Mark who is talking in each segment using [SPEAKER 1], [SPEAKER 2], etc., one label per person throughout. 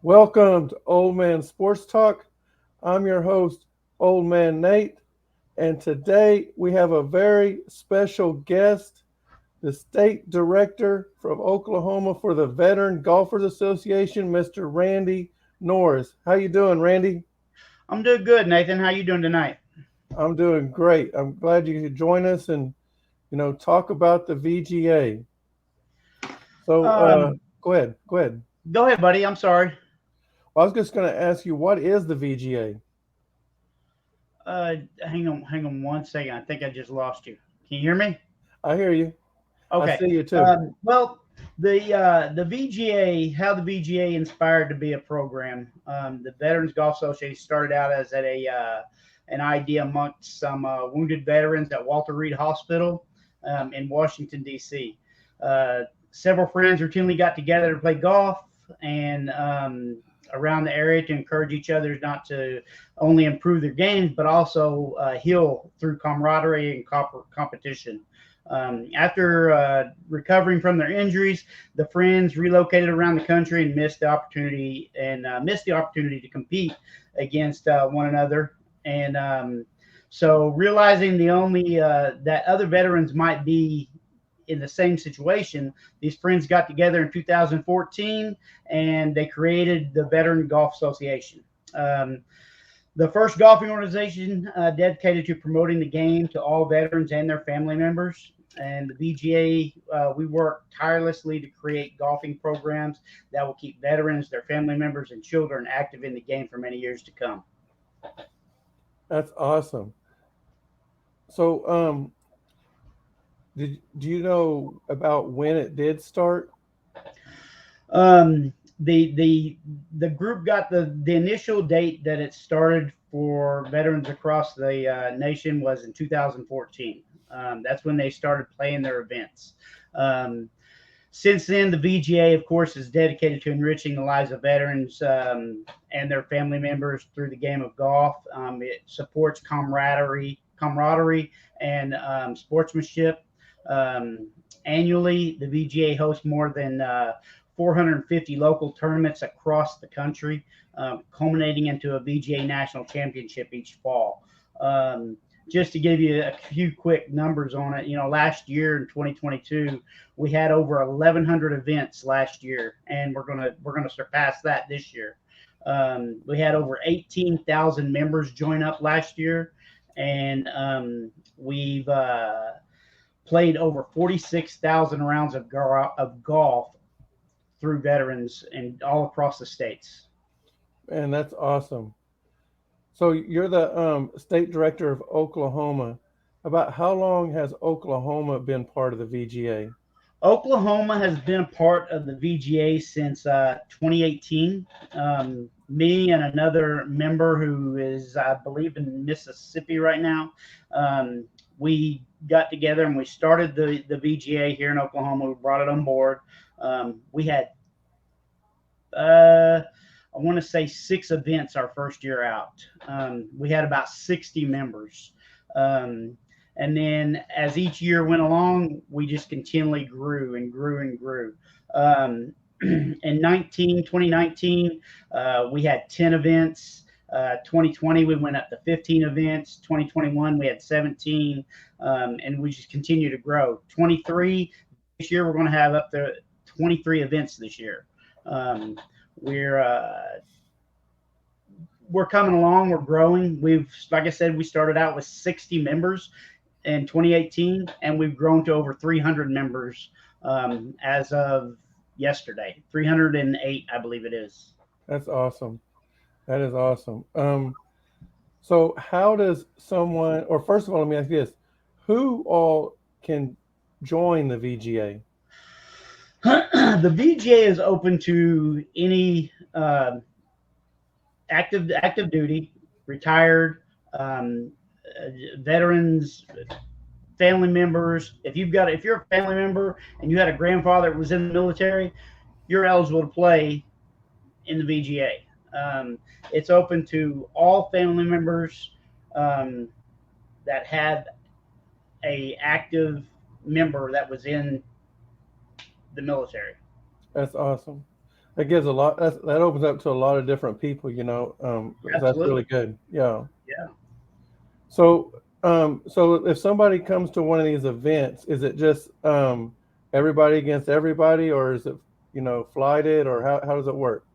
[SPEAKER 1] Welcome to Old Man Sports Talk. I'm your host, Old Man Nate, and today we have a very special guest, the state director from Oklahoma for the Veteran Golfers Association, Mr. Randy Norris. How you doing, Randy?
[SPEAKER 2] I'm doing good, Nathan. How you doing tonight?
[SPEAKER 1] I'm doing great. I'm glad you could join us and talk about the VGA. So,
[SPEAKER 2] Um,
[SPEAKER 1] go ahead. Go ahead.
[SPEAKER 2] Go ahead, buddy. I'm sorry.
[SPEAKER 1] Well, I was just going to ask you, what is the VGA?
[SPEAKER 2] Hang on one second. I think I just lost you. Can you hear me?
[SPEAKER 1] I hear you. I
[SPEAKER 2] Okay.
[SPEAKER 1] see you too.
[SPEAKER 2] Well, the VGA, how the VGA inspired to be a program. The Veterans Golf Association started out as an idea amongst some wounded veterans at Walter Reed Hospital in Washington D.C. Several friends routinely got together to play golf and around the area to encourage each other not to only improve their games but also heal through camaraderie and competition. After recovering from their injuries, the friends relocated around the country and missed the opportunity to compete against one another. And so, realizing the only that other veterans might be in the same situation, these friends got together in 2014 and they created the Veteran Golf Association. Um, the first golfing organization dedicated to promoting the game to all veterans and their family members. And the VGA, we work tirelessly to create golfing programs that will keep veterans, their family members, and children active in the game for many years to come.
[SPEAKER 1] That's awesome. So, do you know about when it did start?
[SPEAKER 2] Um, the group got the initial date that it started for veterans across the nation was in 2014. That's when they started playing their events. Um, since then, the VGA, of course, is dedicated to enriching the lives of veterans and their family members through the game of golf. It supports camaraderie, and sportsmanship. Um, Annually, the VGA hosts more than 450 local tournaments across the country, culminating into a VGA national championship each fall. Um, just to give you a few quick numbers on it, last year in 2022, we had over 1,100 events last year, and we're gonna surpass that this year. We had over 18,000 members join up last year, and we've played over 46,000 rounds of golf through veterans and all across the states.
[SPEAKER 1] And that's awesome. So you're the state director of Oklahoma. About how long has Oklahoma been part of the VGA?
[SPEAKER 2] Oklahoma has been a part of the VGA since 2018. Me and another member who is, I believe, in Mississippi right now, we got together and we started the VGA here in Oklahoma. We brought it on board. We had, I want to say, 6 events our first year out. We had about 60 members. Um, and then as each year went along, we just continually grew and grew and grew. In 2019, we had 10 events. 2020, we went up to 15 events. 2021, we had 17. And we just continue to grow. 23, this year, we're going to have up to 23 events this year. Um, we're we're coming along. We're growing. Like I said, we started out with 60 members in 2018, and we've grown to over 300 members as of yesterday. 308, I believe it is.
[SPEAKER 1] That's awesome. That is awesome. So how does someone, or first of all, let me ask you this: who all can join the VGA?
[SPEAKER 2] The VGA is open to any active duty, retired, um, veterans, family members. If you're a family member and you had a grandfather that was in the military, you're eligible to play in the VGA. It's open to all family members um, that had a active member that was in the military.
[SPEAKER 1] That's awesome. That gives a lot. That opens up to a lot of different people. That's really
[SPEAKER 2] Absolutely.
[SPEAKER 1] good. Yeah.
[SPEAKER 2] Yeah.
[SPEAKER 1] So, so if somebody comes to one of these events, is it just everybody against everybody, or is it flighted, or how does it work?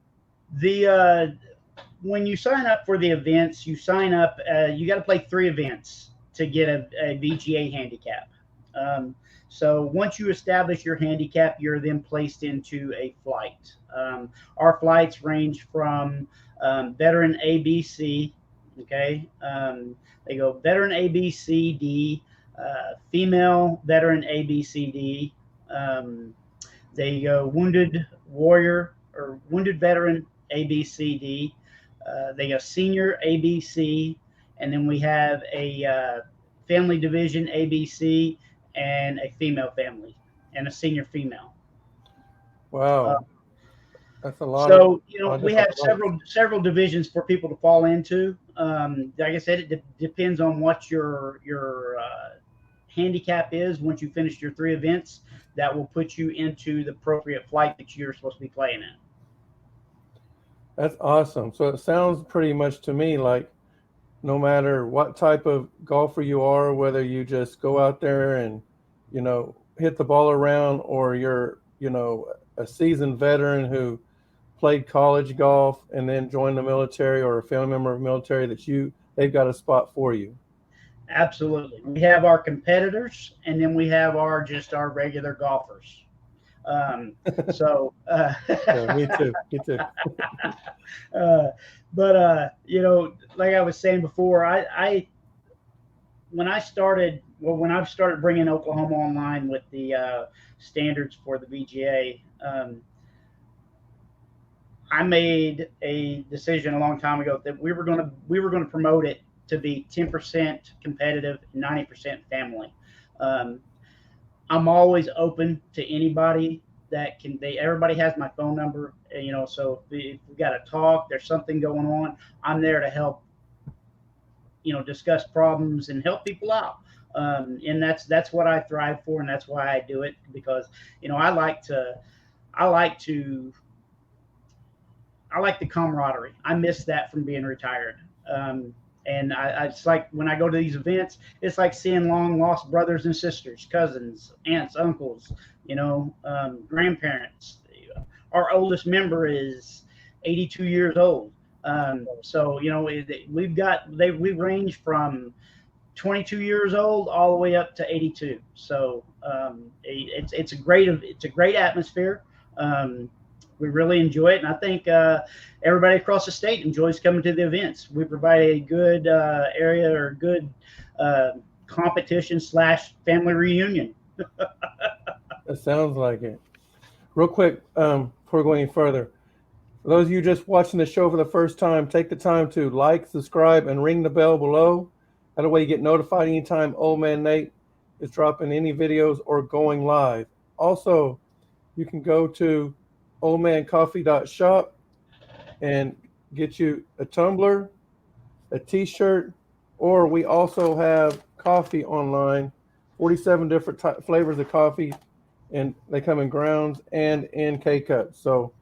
[SPEAKER 2] The When you sign up for the events, you sign up. You got to play 3 events to get a VGA handicap. Um, so once you establish your handicap, you're then placed into a flight. Our flights range from veteran ABC. Okay, they go veteran ABCD, female veteran ABCD. Um, they go wounded warrior or wounded veteran ABCD. They go senior ABC, and then we have a family division ABC and a female family and a senior female. Uh,
[SPEAKER 1] Wow, that's
[SPEAKER 2] so
[SPEAKER 1] a lot of
[SPEAKER 2] we
[SPEAKER 1] different
[SPEAKER 2] have
[SPEAKER 1] flights.
[SPEAKER 2] several divisions for people to fall into. Like I said, it depends on what your handicap is. Once you finish your 3 events, that will put you into the appropriate flight that you're supposed to be playing in.
[SPEAKER 1] That's awesome. So it sounds pretty much to me like no matter what type of golfer you are, whether you just go out there and hit the ball around, or you're a seasoned veteran who played college golf and then joined the military, or a family member of the military, they've got a spot for you.
[SPEAKER 2] Absolutely. We have our competitors, and then we have our regular golfers. Um, so,
[SPEAKER 1] Yeah, me too. Me too.
[SPEAKER 2] uh, but like I was saying before, I when I started bringing Oklahoma online with the standards for the VGA, I made a decision a long time ago that we were gonna promote it to be 10% competitive, 90% family. Um, I'm always open to anybody that can. Everybody has my phone number, So if we got to talk, there's something going on, I'm there to help. Discuss problems and help people out. And that's what I thrive for, and that's why I do it because I like to I like to I like the camaraderie. I miss that from being retired. And it's like when I go to these events, it's like seeing long lost brothers and sisters, cousins, aunts, uncles, grandparents. Our oldest member is 82 years old. So we range from 22 years old all the way up to 82. So it's a great atmosphere. Um, we really enjoy it, and I think everybody across the state enjoys coming to the events. We provide a good area or good uh, competition slash family reunion.
[SPEAKER 1] It sounds like it. Real quick, before going any further, for those of you just watching the show for the first time, take the time to like, subscribe, and ring the bell below. That way you get notified anytime Old Man Nate is dropping any videos or going live. Also, you can go to oldmancoffee.shop and get you a tumbler, a t-shirt, or we also have coffee online, 47 different flavors of coffee, and they come in grounds and in K-cups. So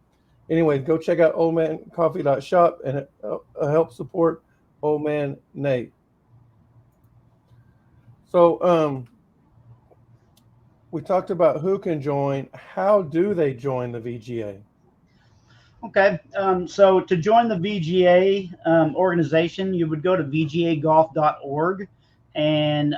[SPEAKER 1] anyways, go check out oldmancoffee.shop and help support Old Man Nate. So we talked about who can join. How do they join the VGA?
[SPEAKER 2] Okay, so to join the VGA organization, you would go to vgagolf.org, and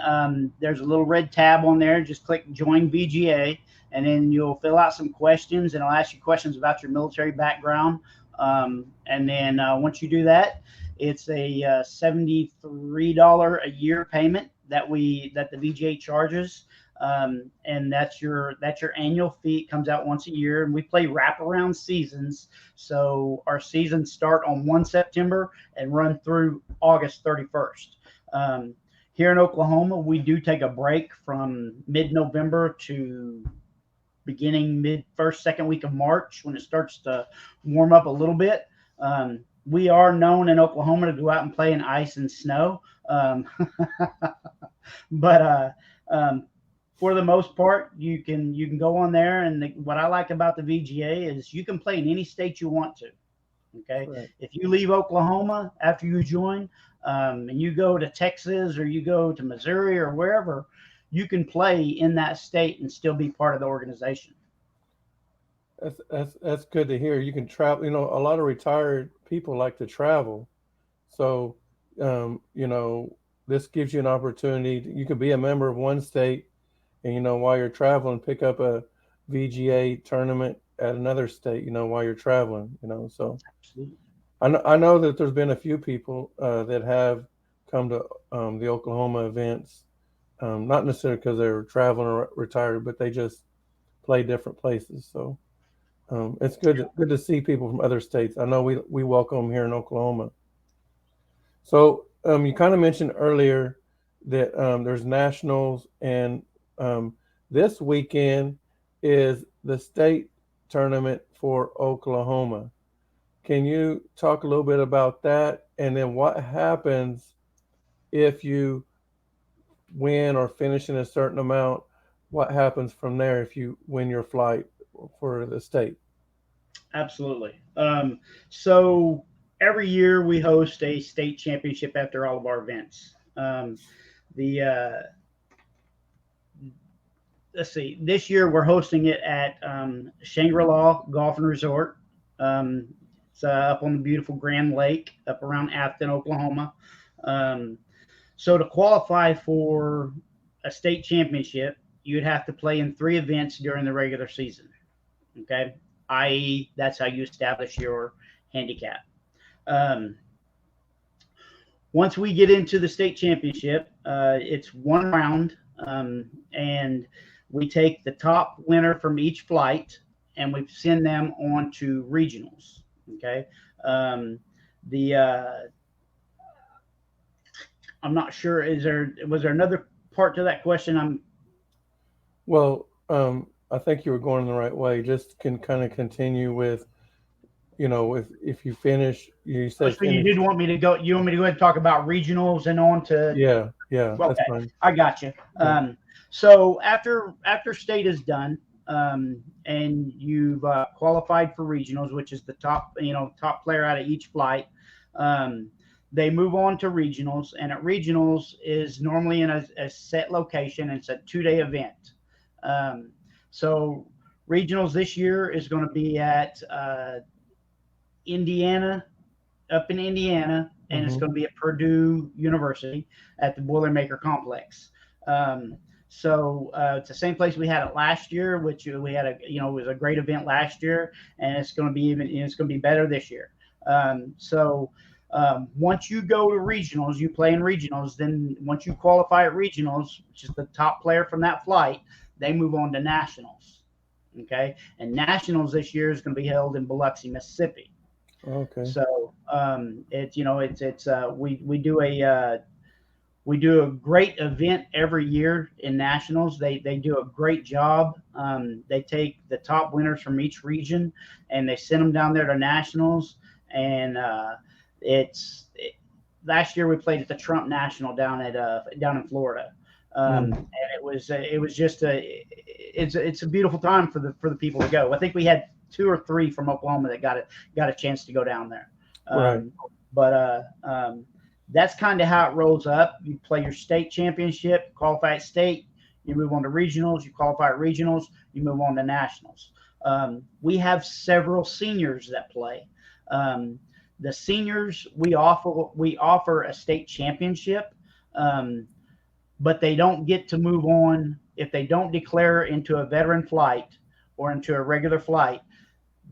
[SPEAKER 2] there's a little red tab on there. Just click Join VGA, and then you'll fill out some questions, and I'll ask you questions about your military background. And then once you do that, it's a $73 a year payment that the VGA charges. And that's your annual fee. It comes out once a year, and we play wraparound seasons. So our seasons start on 1 September and run through August 31st. Here in Oklahoma, we do take a break from mid-November to beginning mid first second week of March when it starts to warm up a little bit. We are known in Oklahoma to go out and play in ice and snow, but For the most part, you can go on there, and what I like about the VGA is you can play in any state you want to. Okay,
[SPEAKER 1] Right.
[SPEAKER 2] if you leave Oklahoma after you join, and you go to Texas or you go to Missouri or wherever, you can play in that state and still be part of the organization.
[SPEAKER 1] That's good to hear. You can travel. A lot of retired people like to travel, so this gives you an opportunity. You could be a member of one state, and while you're traveling, pick up a VGA tournament at another state. While you're traveling. So
[SPEAKER 2] Absolutely.
[SPEAKER 1] I know that there's been a few people that have come to the Oklahoma events, not necessarily because they're traveling or retired, but they just play different places. So it's good to see people from other states. I know we welcome them here in Oklahoma. So you kind of mentioned earlier that there's nationals, and um, this weekend is the state tournament for Oklahoma. Can you talk a little bit about that, and then what happens if you win or finish in a certain amount? What happens from there if you win your flight for the state?
[SPEAKER 2] Absolutely. So every year we host a state championship after all of our events. The Let's see, this year we're hosting it at Shangri-La Golf and Resort. Um, it's up on the beautiful Grand Lake up around Afton, Oklahoma. Um, so to qualify for a state championship, you'd have to play in 3 events during the regular season. Okay, i.e., that's how you establish your handicap. Um, Once we get into the state championship, it's one round, and we take the top winner from each flight and we send them on to regionals. Okay, um, the I'm not sure. Was there another part to that question? I'm
[SPEAKER 1] Well, I think you were going the right way. Just can kind of continue with, if you finish, you
[SPEAKER 2] Oh,
[SPEAKER 1] said
[SPEAKER 2] so you
[SPEAKER 1] finish.
[SPEAKER 2] did want me to go? You want me to go ahead and talk about regionals and on to?
[SPEAKER 1] Yeah, yeah, that's
[SPEAKER 2] Okay,
[SPEAKER 1] fine.
[SPEAKER 2] I got you.
[SPEAKER 1] Yeah.
[SPEAKER 2] So after state is done, and you've qualified for regionals, which is the top player out of each flight, um, they move on to regionals, and at regionals is normally in a set location. And it's a 2-day event. Um, so regionals this year is going to be at Indiana, up in Indiana, and it's
[SPEAKER 1] Hmm.
[SPEAKER 2] going to be at Purdue University at the Boilermaker Complex. Um, so it's the same place we had it last year, which we had it was a great event last year, and it's going to be it's going to be better this year. Once you go to regionals, you play in regionals. Then once you qualify at regionals, which is the top player from that flight, they move on to nationals. Okay, and nationals this year is going to be held in Biloxi, Mississippi.
[SPEAKER 1] Okay.
[SPEAKER 2] So we do a great event every year in nationals. They do a great job. They take the top winners from each region and they send them down there to nationals. And it's it, last year we played at the Trump National down in Florida.
[SPEAKER 1] Mm.
[SPEAKER 2] And it was just it's a beautiful time for the people to go. I think we had 2 or 3 from Oklahoma that got a chance to go down there.
[SPEAKER 1] Right.
[SPEAKER 2] But that's kind of how it rolls up. You play your state championship, qualify at state, you move on to regionals, you qualify at regionals, you move on to nationals. We have several seniors that play. The seniors we offer a state championship, um, but they don't get to move on if they don't declare into a veteran flight or into a regular flight.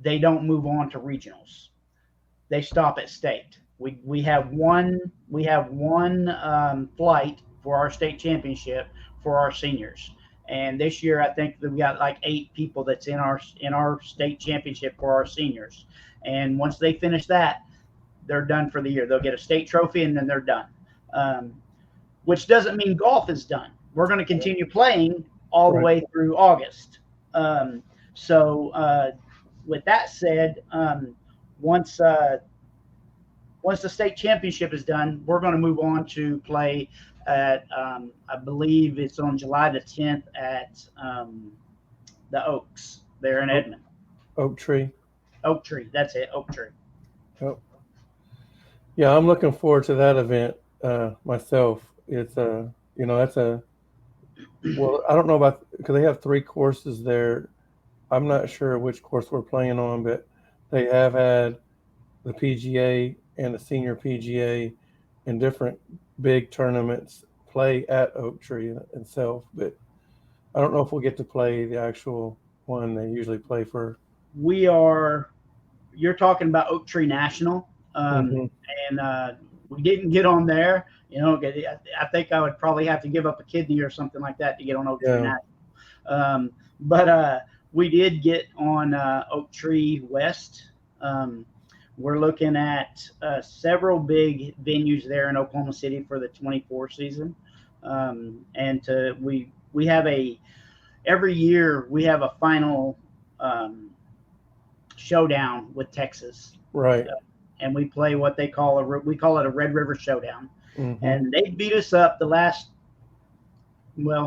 [SPEAKER 2] They don't move on to regionals. They stop at state. We have one flight for our state championship for our seniors, and this year I think that we got like 8 people that's in our state championship for our seniors. And once they finish that, they're done for the year. They'll get a state trophy and then they're done. Um, which doesn't mean golf is done. We're going to continue playing all the
[SPEAKER 1] Right.
[SPEAKER 2] way through August. Um, so, with that said, once once the state championship is done, we're going to move on to play at I believe it's on July the 10th at the Oaks there in
[SPEAKER 1] Oak,
[SPEAKER 2] Edmond.
[SPEAKER 1] Oak Tree.
[SPEAKER 2] Oak Tree, that's it, Oak Tree.
[SPEAKER 1] Yep. Yeah, I'm looking forward to that event myself. It's that's a well, I don't know about because they have three courses there. I'm not sure which course we're playing on, but they have had the PGA and the senior PGA in different big tournaments play at Oak Tree itself. But I don't know if we'll get to play the actual one they usually play for.
[SPEAKER 2] We are You're talking about Oak Tree National,
[SPEAKER 1] Hmm.
[SPEAKER 2] and we didn't get on there. You know, I think I would probably have to give up a kidney or something like that to get on Oak Tree
[SPEAKER 1] Yeah,
[SPEAKER 2] National. But we did get on Oak Tree West. Um, we're looking at several big venues there in Oklahoma City for the 24 season, and we have a every year we have a final um, showdown with Texas,
[SPEAKER 1] right.
[SPEAKER 2] and we play what they call we call it a Red River Showdown,
[SPEAKER 1] Hmm.
[SPEAKER 2] and they beat us up the last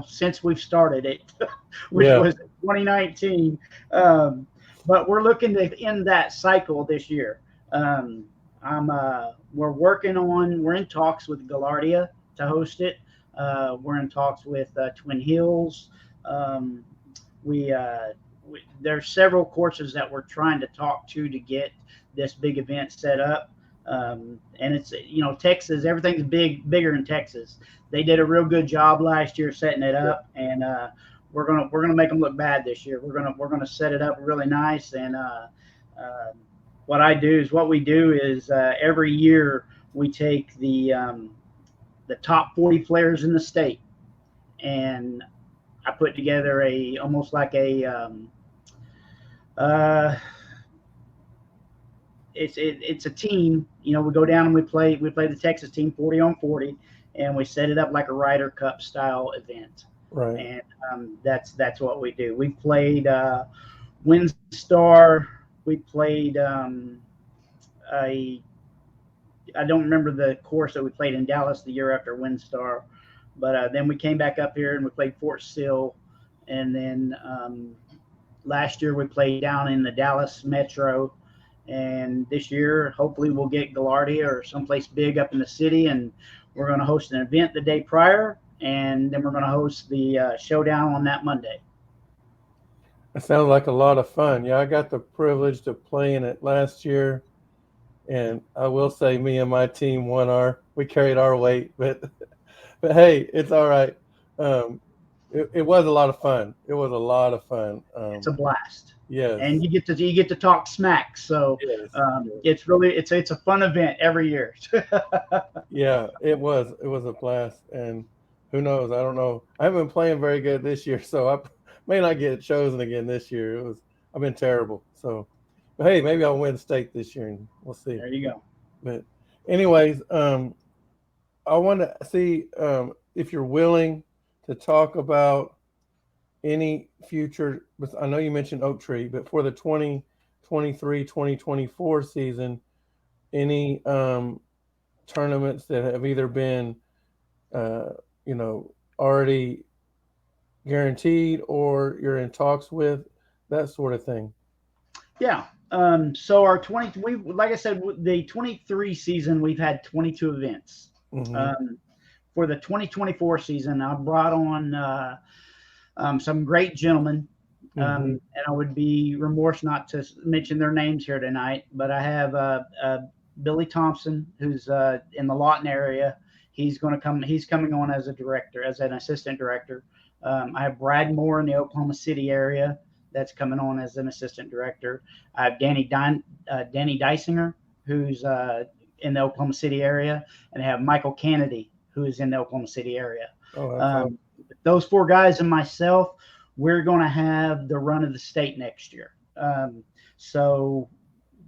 [SPEAKER 2] since we've started it, which
[SPEAKER 1] Yeah,
[SPEAKER 2] was 2019. Um, but we're looking to end that cycle this year. Um, we're in talks with Galardia to host it. We're in talks with Twin Hills. Um, we, there's several courses that we're trying to talk to get this big event set up. And it's Texas. Everything's bigger in Texas. They did a real good job last year setting it
[SPEAKER 1] yeah.
[SPEAKER 2] up, and we're gonna make them look bad this year. We're gonna set it up really nice, and uh, what we do is every year we take the top 40 players in the state, and I put together a almost like a uh, it's a team. You know, we go down and we play the Texas team 40 on 40, and we set it up like a Ryder Cup style event.
[SPEAKER 1] Right.
[SPEAKER 2] And that's what we do. We played WinStar. We played a I don't remember the course that we played in Dallas the year after WinStar, but then we came back up here and we played Fort Sill, and then last year we played down in the Dallas Metro, and this year hopefully we'll get Galardia or someplace big up in the city, and we're going to host an event the day prior, and then we're going to host the showdown on that Monday.
[SPEAKER 1] It sounds like a lot of fun. Yeah, I got the privilege to play in it last year, and I will say, me and my team we carried our weight, but but hey, it's all right. Um, it was a lot of fun. It was a lot of fun.
[SPEAKER 2] It's a blast, and
[SPEAKER 1] Yes,
[SPEAKER 2] you get to talk smack. So
[SPEAKER 1] yes, yes.
[SPEAKER 2] it's a fun event every year.
[SPEAKER 1] Yeah, it was a blast, and who knows? I don't know. I haven't been playing very good this year, so I may not get chosen again this year. I've been terrible. So, but hey, maybe I'll win state this year, and we'll see.
[SPEAKER 2] There you go.
[SPEAKER 1] But anyways, I want to see if you're willing to talk about any future. I know you mentioned Oak Tree, but for the 2023-2024 season, any tournaments that have either been, uh, already guaranteed or you're in talks with, that sort of thing.
[SPEAKER 2] Yeah. So our 20, we like I said, the 23 season we've had 22 events.
[SPEAKER 1] Hmm.
[SPEAKER 2] Um, for the 2024 season, I brought on some great gentlemen,
[SPEAKER 1] Hmm.
[SPEAKER 2] and I would be remorse not to mention their names here tonight. But I have Billy Thompson, who's in the Lawton area. He's going to come. He's coming on as a director, as an assistant director. I have Brad Moore in the Oklahoma City area that's coming on as an assistant director. I have Danny Dysinger, who's in the Oklahoma City area, and I have Michael Kennedy, who is in the Oklahoma City area.
[SPEAKER 1] Oh, that's all.
[SPEAKER 2] Um, those four guys and myself, we're going to have the run of the state next year. So,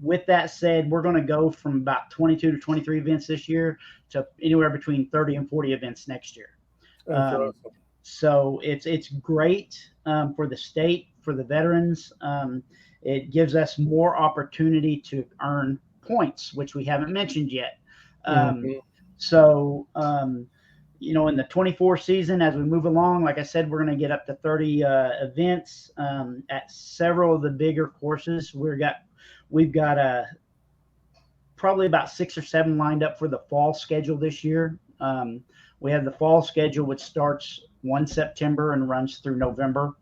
[SPEAKER 2] with that said, we're going to go from about 22 to 23 events this year to anywhere between 30 and 40 events next year.
[SPEAKER 1] That's
[SPEAKER 2] Um,
[SPEAKER 1] awesome.
[SPEAKER 2] so it's great for the state, for the veterans. It gives us more opportunity to earn points, which we haven't mentioned yet. Um,
[SPEAKER 1] Hmm.
[SPEAKER 2] so in the 24 season, as we move along, like I said, we're going to get up to 30 events at several of the bigger courses. We've got probably about 6 or 7 lined up for the fall schedule this year. We have the fall schedule, which starts 1 September and runs through November.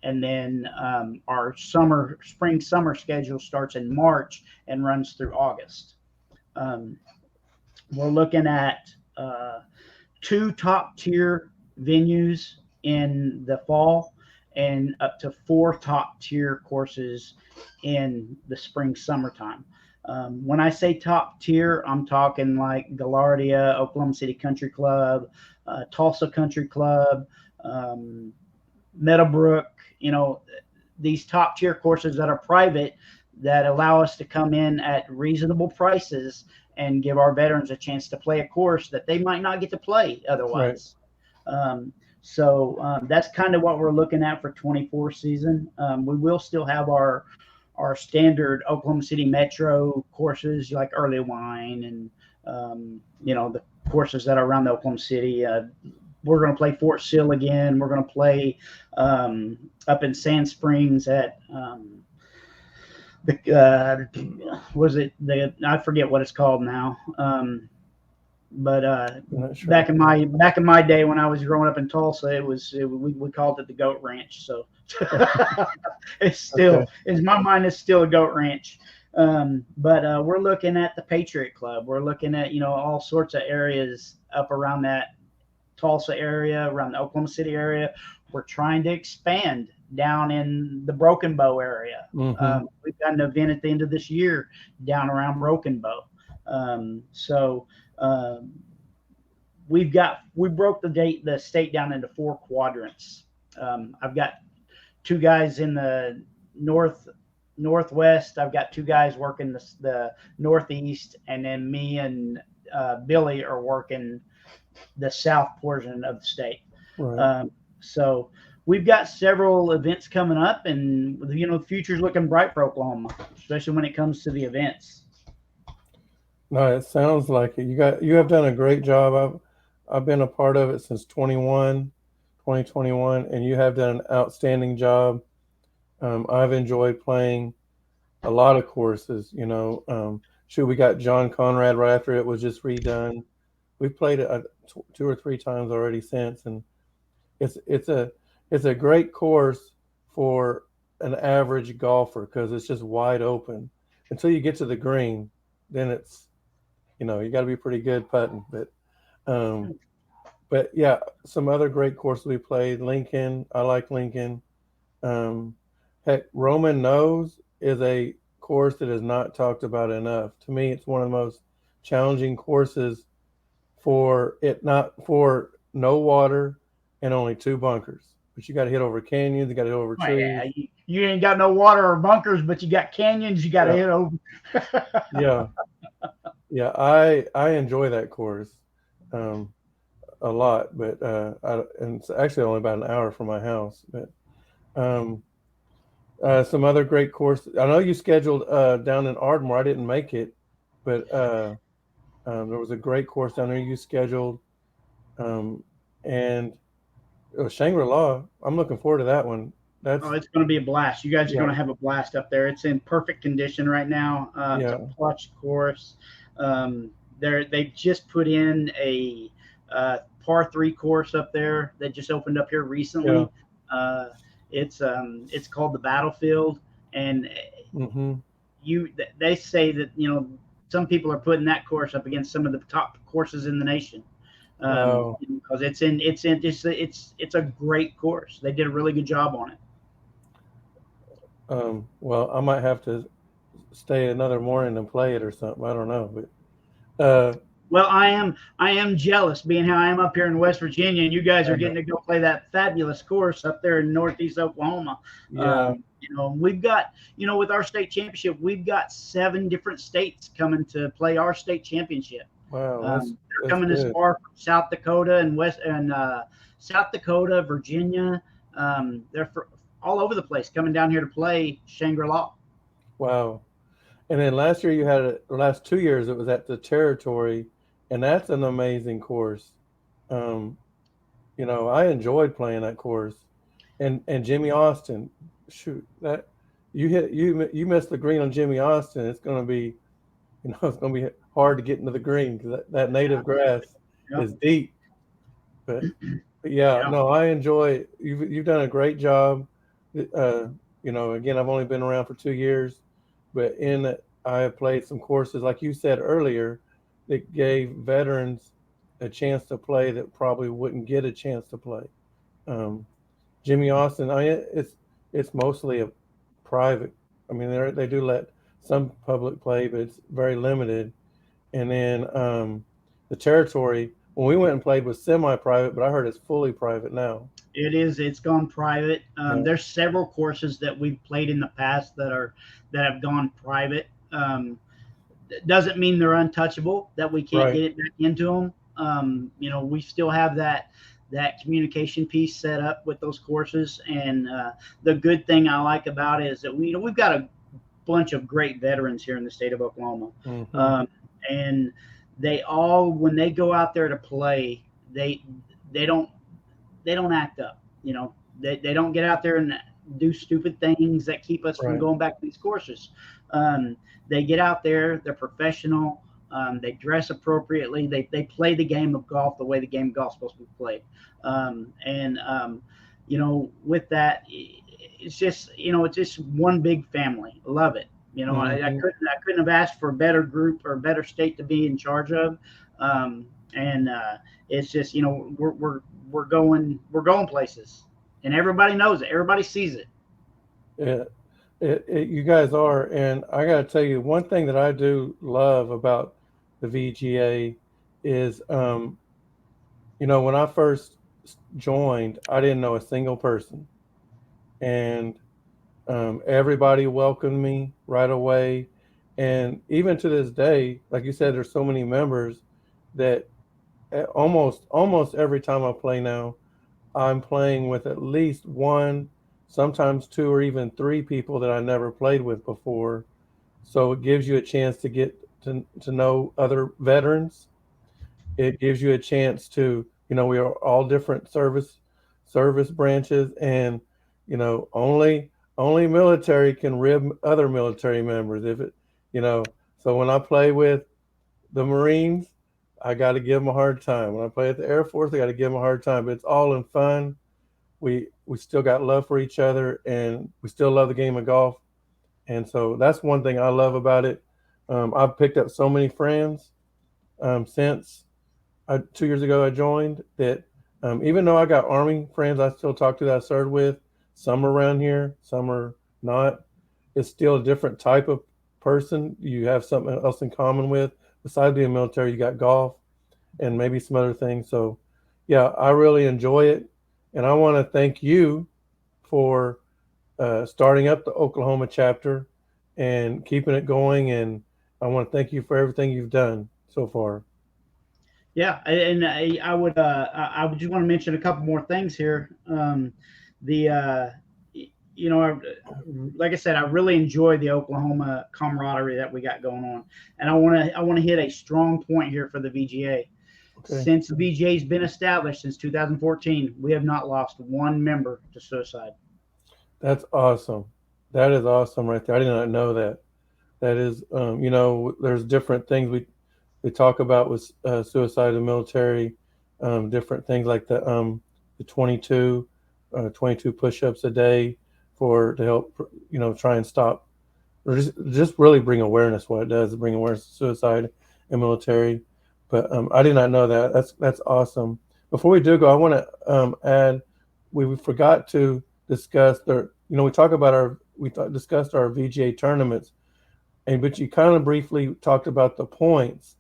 [SPEAKER 2] And then our spring summer schedule starts in March and runs through August. We're looking at 2 top tier venues in the fall and up to 4 top tier courses in the spring summertime. When I say top tier, I'm talking like Gaillardia, Oklahoma City Country Club, Tulsa Country Club, Meadowbrook, these top tier courses that are private that allow us to come in at reasonable prices and give our veterans a chance to play a course that they might not get to play otherwise. Right. So that's kind of what we're looking at for 24 season. We will still have our standard Oklahoma City Metro courses like Early Wine and the courses that are around the Oklahoma City. We're going to play Fort Sill again. We're going to play up in Sand Springs at I forget what it's called now. But sure. back in my day when I was growing up in Tulsa, we called it the Goat Ranch. So it's still in my mind, it's still a goat ranch. But we're looking at the Patriot Club. We're looking at all sorts of areas up around that Tulsa area, around the Oklahoma City area. We're trying to expand down in the Broken Bow area. Mm-hmm. We've got an event at the end of this year down around Broken Bow. We broke the state down into 4 quadrants. I've got 2 guys in the northwest. I've got 2 guys working the northeast, and then me and Billy are working the south portion of the state. Right. So we've got several events coming up, and the future's looking bright for Oklahoma, especially when it comes to the events.
[SPEAKER 1] No, it sounds like it. You have done a great job. I've been a part of it since 2021, and you have done an outstanding job. I've enjoyed playing a lot of courses. We got John Conrad right after it was just redone. We've played it 2 or 3 times already since, and it's a great course for an average golfer because it's just wide open until you get to the green. Then it's you got to be pretty good putting, but yeah, some other great courses we played. Lincoln, I like Lincoln. Heck, Roman Nose is a course that is not talked about enough. To me, it's one of the most challenging courses for no water and only 2 bunkers. But you got to hit over canyons, you got to hit over trees.
[SPEAKER 2] Yeah. You ain't got no water or bunkers, but you got canyons you got to hit over.
[SPEAKER 1] Yeah, I enjoy that course a lot, but and it's actually only about an hour from my house. But some other great courses. I know you scheduled down in Ardmore. I didn't make it, but there was a great course down there you scheduled, and Shangri-La. I'm looking forward to that one.
[SPEAKER 2] It's going to be a blast. You guys are going to have a blast up there. It's in perfect condition right now. It's a plush course. They've just put in a par 3 course up there that just opened up here recently. Yeah. It's called the Battlefield, and they say that some people are putting that course up against some of the top courses in the nation. Because it's a great course. They did a really good job on it.
[SPEAKER 1] Well, I might have to stay another morning and play it or something. I don't know, but
[SPEAKER 2] well, I am jealous, being how I am up here in West Virginia, and you guys are getting to go play that fabulous course up there in Northeast Oklahoma.
[SPEAKER 1] Yeah.
[SPEAKER 2] We've got, with our state championship, we've got 7 different states coming to play our state championship.
[SPEAKER 1] Wow,
[SPEAKER 2] they're coming as far from South Dakota and South Dakota, Virginia. They're all over the place coming down here to play Shangri-La.
[SPEAKER 1] Wow. And then last 2 years, it was at the Territory, and that's an amazing course. Um, I enjoyed playing that course, and Jimmy Austin, shoot that you missed the green on Jimmy Austin. It's going to be it's going to be hard to get into the green because that native grass
[SPEAKER 2] Yep.
[SPEAKER 1] is deep. But yeah,
[SPEAKER 2] Yeah.
[SPEAKER 1] no, I enjoy you've done a great job. Uh, again, I've only been around for 2 years, but in it, I have played some courses, like you said earlier, that gave veterans a chance to play that probably wouldn't get a chance to play. Um, Jimmy Austin, it's mostly a private. I mean, they do let some public play, but it's very limited. And then the territory, when we went and played, was semi-private, but I heard it's fully private now.
[SPEAKER 2] It is. It's gone private.
[SPEAKER 1] Yeah.
[SPEAKER 2] There's several courses that we've played in the past that have gone private. Doesn't mean they're untouchable. That we can't
[SPEAKER 1] Right.
[SPEAKER 2] get it back into them. We still have that communication piece set up with those courses. And the good thing I like about it is that we've got a bunch of great veterans here in the state of Oklahoma,
[SPEAKER 1] Hmm.
[SPEAKER 2] um, and they all when they go out there to play, they they don't they don't act up. They don't get out there and do stupid things that keep us from
[SPEAKER 1] Right.
[SPEAKER 2] going back to these courses. Um, they get out there, they're professional, they dress appropriately, they play the game of golf the way the game of golf is supposed to be played. With that, it's just one big family. Love it. I
[SPEAKER 1] Hmm.
[SPEAKER 2] couldn't have asked for a better group or a better state to be in charge of. And It's just we're going places, and everybody knows it. Everybody sees it.
[SPEAKER 1] Yeah, you guys are, and I got to tell you, one thing that I do love about the VGA is, when I first joined, I didn't know a single person, and everybody welcomed me right away. And even to this day, like you said, there's so many members that almost every time I play now, I'm playing with at least one, sometimes two or even three people that I never played with before. So it gives you a chance to get to know other veterans. It gives you a chance to, we are all different service branches, and only military can rib other military members if it, you know. So when I play with the Marines, I got to give them a hard time. When I play at the Air Force, I got to give them a hard time. But it's all in fun. We still got love for each other, and we still love the game of golf. And so that's one thing I love about it. I've picked up so many friends since 2 years ago I joined that even though I got Army friends I still talk to that I served with, some are around here, some are not. It's still a different type of person. You have something else in common with. Besides being military, you got golf and maybe some other things. So, yeah, I really enjoy it. And I want to thank you for starting up the Oklahoma chapter and keeping it going. And I want to thank you for everything you've done so far.
[SPEAKER 2] Yeah, and I would just want to mention a couple more things here. The you know, I, like I said, I really enjoy the Oklahoma camaraderie that we got going on, and I want to hit a strong point here for the VGA.
[SPEAKER 1] Okay.
[SPEAKER 2] Since the VGA has been established since 2014, we have not lost one member to suicide.
[SPEAKER 1] That's awesome. That is awesome right there. I did not know that. That is, there's different things we talk about with suicide in the military, different things like the 22 push-ups a day to help, try and stop or just really bring awareness. What it does is bring awareness to suicide in military. But I did not know that. That's awesome. Before we do go, I want to add we forgot to discuss we talk about discussed our VGA tournaments, and but you kind of briefly talked about the points.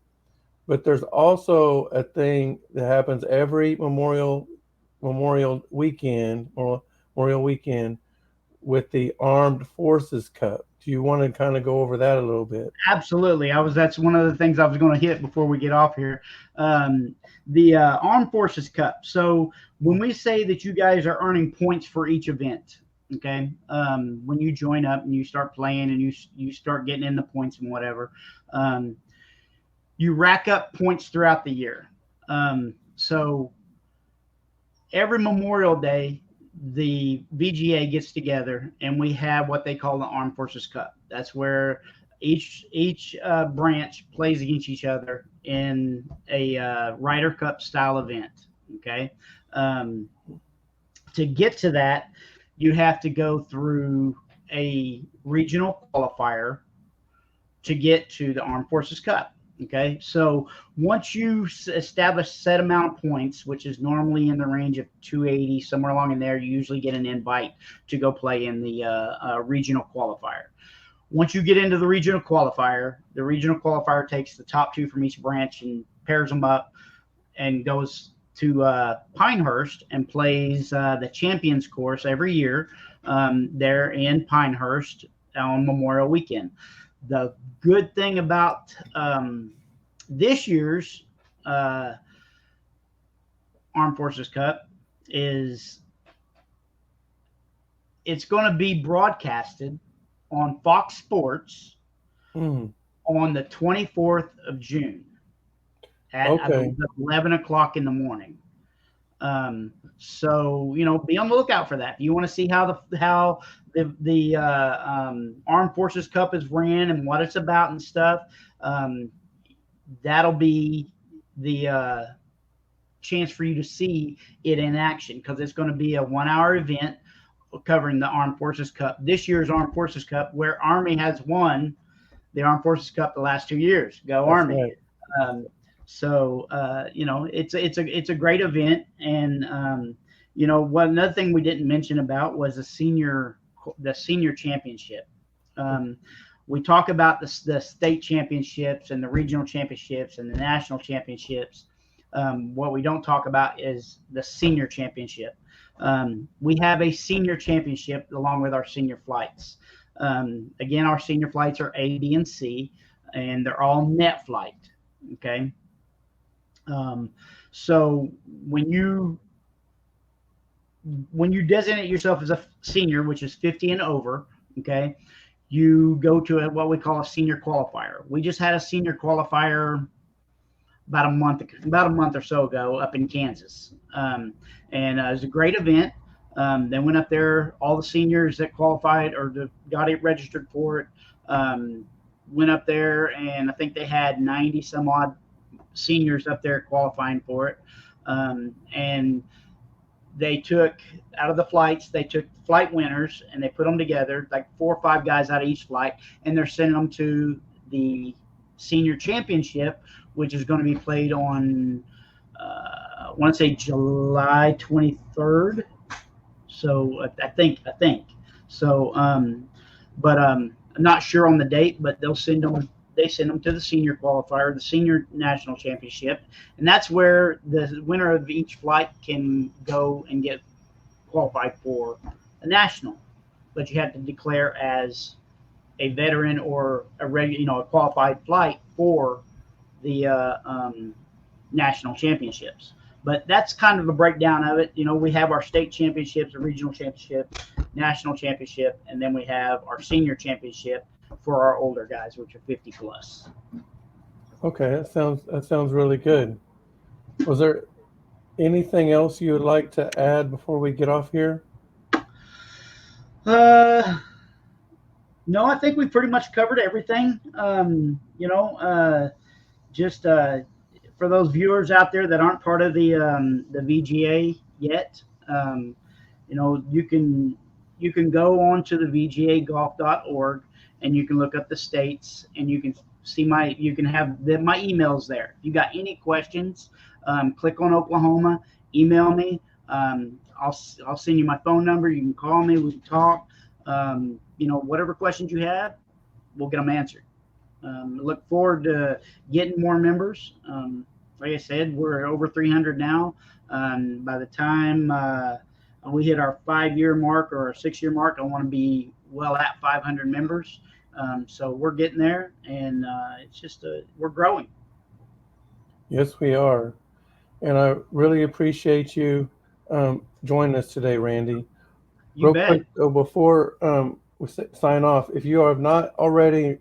[SPEAKER 1] But there's also a thing that happens every Memorial weekend or Memorial weekend with the Armed Forces Cup. Do you want to kind of go over that a little bit?
[SPEAKER 2] Absolutely. That's one of the things I was going to hit before we get off here. Um, the Armed Forces Cup. So when we say that you guys are earning points for each event, okay, when you join up and you start playing and you start getting in the points and whatever, um, you rack up points throughout the year. So every Memorial Day, the VGA gets together and we have what they call the Armed Forces Cup. That's where each branch plays against each other in a Ryder Cup style event. Okay, um, to get to that, you have to go through a regional qualifier to get to the Armed Forces Cup. Okay, so once you establish set amount of points, which is normally in the range of 280, somewhere along in there, you usually get an invite to go play in the regional qualifier. Once you get into the regional qualifier takes the top two from each branch and pairs them up and goes to Pinehurst and plays the Champions Course every year there in Pinehurst on Memorial Weekend. The good thing about this year's Armed Forces Cup is it's going to be broadcasted on Fox Sports on the 24th of June at I believe 11 o'clock in the morning. So be on the lookout for that. If you want to see how the Armed Forces Cup is ran and what it's about and stuff, that'll be the chance for you to see it in action, because it's going to be a 1-hour event covering the Armed Forces Cup. This year's Armed Forces Cup, where Army has won the Armed Forces Cup the last 2 years. Go That's Army! Right. So it's a great event, and another thing we didn't mention about was the senior championship. We talk about the state championships and the regional championships and the national championships. What we don't talk about is the senior championship. We have a senior championship along with our senior flights. Again, our senior flights are A, B, and C, and they're all net flight. Okay. So when you designate yourself as a senior, which is 50 and over, okay, you go to what we call a senior qualifier. We just had a senior qualifier about a month or so ago up in Kansas, and it was a great event. They went up there, all the seniors that qualified or got it registered for it, went up there, and I think they had 90 some odd seniors up there qualifying for it. And they took out of the flights, they took flight winners and they put them together, like 4 or 5 guys out of each flight, and they're sending them to the senior championship, which is going to be played on, I want to say July 23rd. So I think so. But I'm not sure on the date, but they send them to the senior qualifier, the senior national championship, and that's where the winner of each flight can go and get qualified for a national. But you have to declare as a veteran or a qualified flight for the national championships. But that's kind of a breakdown of it. We have our state championships, a regional championship, national championship, and then we have our senior championship for our older guys, which are 50 plus.
[SPEAKER 1] Okay, that sounds really good. Was there anything else you would like to add before we get off here?
[SPEAKER 2] No, I think we pretty much covered everything. Just for those viewers out there that aren't part of the VGA yet, you can go on to the VGAgolf.org and you can look up the states, and you can see my emails there. If you got any questions, click on Oklahoma, email me. I'll send you my phone number. You can call me. We can talk. Whatever questions you have, we'll get them answered. Look forward to getting more members. Like I said, we're over 300 now. By the time we hit our 5-year mark or our 6-year mark, I want to be well at 500 members. So we're getting there, and it's just we're growing.
[SPEAKER 1] Yes, we are. And I really appreciate you joining us today, Randy.
[SPEAKER 2] You bet.
[SPEAKER 1] Quick, before we sign off, if you have not already,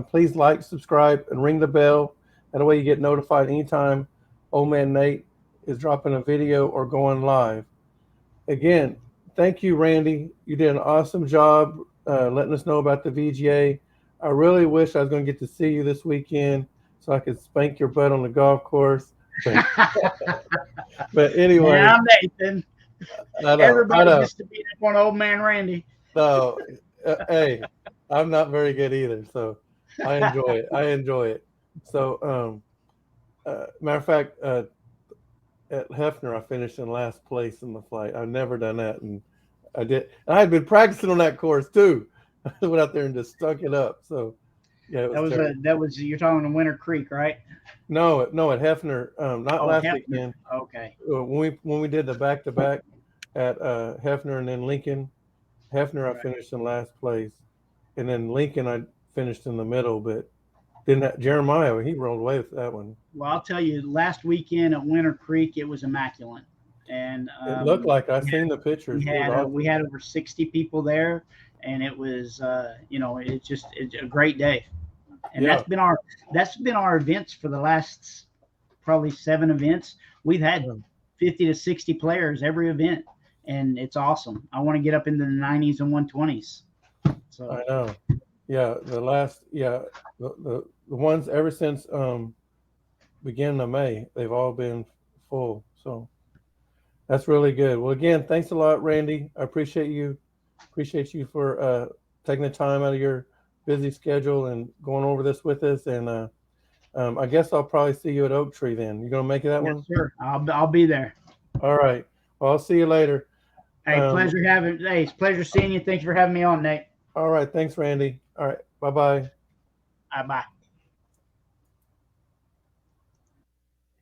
[SPEAKER 1] please like, subscribe, and ring the bell. That way you get notified anytime Old Man Nate is dropping a video or going live. Again, thank you, Randy. You did an awesome job letting us know about the VGA. I really wish I was going to get to see you this weekend so I could spank your butt on the golf course. But, but anyway,
[SPEAKER 2] Now, Nathan,
[SPEAKER 1] I
[SPEAKER 2] everybody
[SPEAKER 1] know.
[SPEAKER 2] gets to beat up on old man Randy.
[SPEAKER 1] No, hey, I'm not very good either, so I enjoy it. I enjoy it. So, matter of fact, at Hefner, I finished in last place in the flight. I've never done that, and I did. I had been practicing on that course too. I went out there and just stuck it up. So, yeah, it was terrible.
[SPEAKER 2] That was you're talking to Winter Creek, right?
[SPEAKER 1] No, at Hefner, not
[SPEAKER 2] Oh,
[SPEAKER 1] last
[SPEAKER 2] Hefner.
[SPEAKER 1] weekend.
[SPEAKER 2] Okay.
[SPEAKER 1] When we did the back to back at Hefner and then Lincoln. Hefner, I
[SPEAKER 2] Right.
[SPEAKER 1] finished in last place, and then Lincoln, I finished in the middle. But then Jeremiah, he rolled away with that one.
[SPEAKER 2] Well, I'll tell you, last weekend at Winter Creek, it was immaculate, and
[SPEAKER 1] It looked like I seen the pictures. It was
[SPEAKER 2] we
[SPEAKER 1] awesome.
[SPEAKER 2] had over 60 people there, and it was it's a great day, and
[SPEAKER 1] Yeah,
[SPEAKER 2] that's been our events for the last probably 7 events. We've had
[SPEAKER 1] yeah,
[SPEAKER 2] 50 to 60 players every event, and it's awesome. I want to get up into the 90s and 120s.
[SPEAKER 1] I
[SPEAKER 2] So
[SPEAKER 1] know. Yeah, the ones ever since beginning of May, they've all been full. So that's really good. Well, again, thanks a lot, Randy. I appreciate you. Appreciate you for taking the time out of your busy schedule and going over this with us. And I guess I'll probably see you at Oak Tree then. You gonna make it that
[SPEAKER 2] yes,
[SPEAKER 1] one?
[SPEAKER 2] sir. I'll be there.
[SPEAKER 1] All right. Well, I'll see you later.
[SPEAKER 2] Hey,
[SPEAKER 1] Um,
[SPEAKER 2] pleasure having. Hey, it's a pleasure seeing you. Thanks for having me on, Nate.
[SPEAKER 1] all right. Thanks, Randy. All right. Bye bye.
[SPEAKER 2] Bye bye.